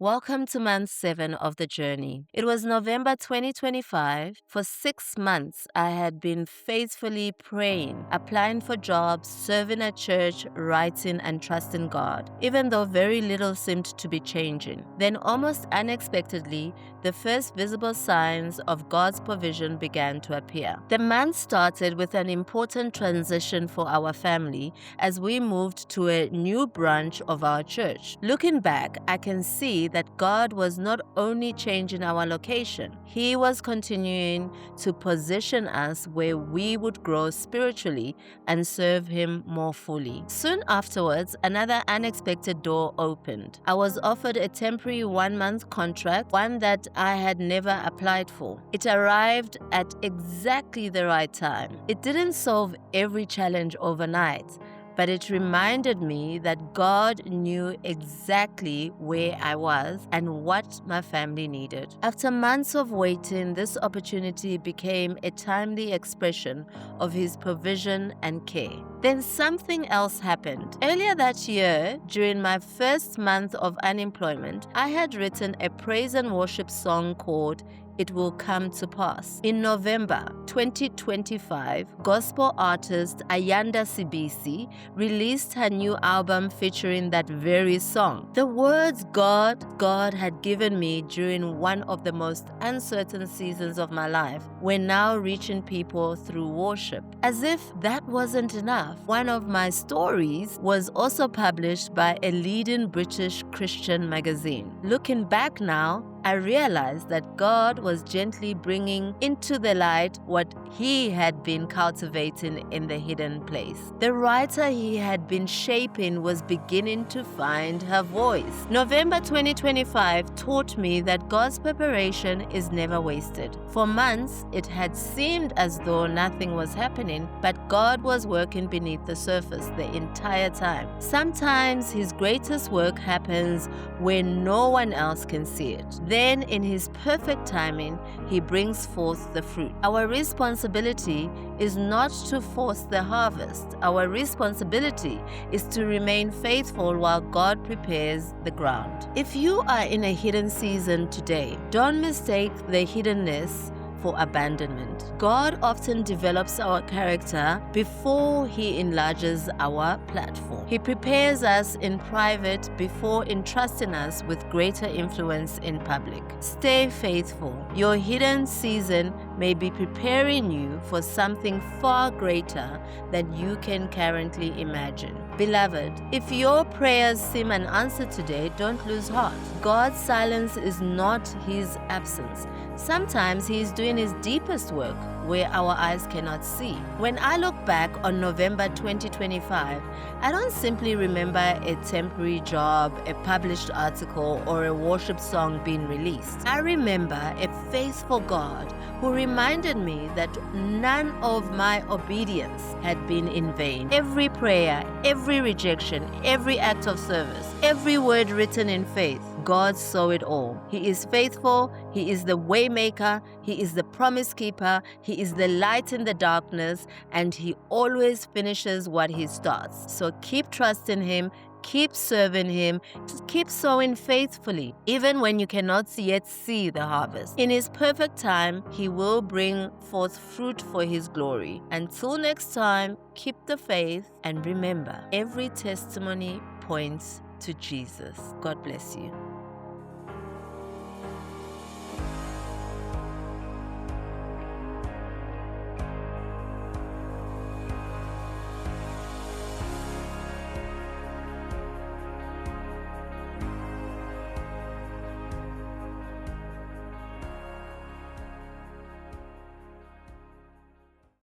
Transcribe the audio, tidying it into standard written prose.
Welcome to month 7 of the journey. It was November 2025. For 6 months, I had been faithfully praying, applying for jobs, serving at church, writing, and trusting God, even though very little seemed to be changing. Then, almost unexpectedly, the first visible signs of God's provision began to appear. The month started with an important transition for our family as we moved to a new branch of our church. Looking back, I can see that God was not only changing our location, He was continuing to position us where we would grow spiritually and serve Him more fully. Soon afterwards, another unexpected door opened. I was offered a temporary 1-month contract, one that I had never applied for. It arrived at exactly the right time. It didn't solve every challenge overnight, but it reminded me that God knew exactly where I was and what my family needed. After months of waiting, this opportunity became a timely expression of His provision and care. Then something else happened. Earlier that year, during my first month of unemployment, I had written a praise and worship song called "It Will Come to Pass." In November 2025, gospel artist Ayanda Sibisi released her new album featuring that very song. The words God had given me during one of the most uncertain seasons of my life were now reaching people through worship. As if that wasn't enough, one of my stories was also published by a leading British Christian magazine. Looking back now, I realized that God was gently bringing into the light what He had been cultivating in the hidden place. The writer He had been shaping was beginning to find her voice. November 2025 taught me that God's preparation is never wasted. For months, it had seemed as though nothing was happening, but God was working beneath the surface the entire time. Sometimes His greatest work happens where no one else can see it. Then, in His perfect timing, He brings forth the fruit. Our responsibility is not to force the harvest. Our responsibility is to remain faithful while God prepares the ground. If you are in a hidden season today, don't mistake the hiddenness for abandonment. God often develops our character before He enlarges our platform. He prepares us in private before entrusting us with greater influence in public. Stay faithful. Your hidden season may be preparing you for something far greater than you can currently imagine. Beloved, if your prayers seem unanswered today, don't lose heart. God's silence is not His absence. Sometimes He is doing His deepest work where our eyes cannot see. When I look back on November 2025, I don't simply remember a temporary job, a published article, or a worship song being released. I remember a faithful God who reminded me that none of my obedience had been in vain. Every prayer, every rejection, every act of service, every word written in faith, God saw it all. He is faithful. He is the way maker. He is the promise keeper. He is the light in the darkness, and He always finishes what He starts. So keep trusting Him. Keep serving Him. Keep sowing faithfully, even when you cannot yet see the harvest. In His perfect time, He will bring forth fruit for His glory. Until next time, keep the faith, and remember, every testimony points to Jesus. God bless you.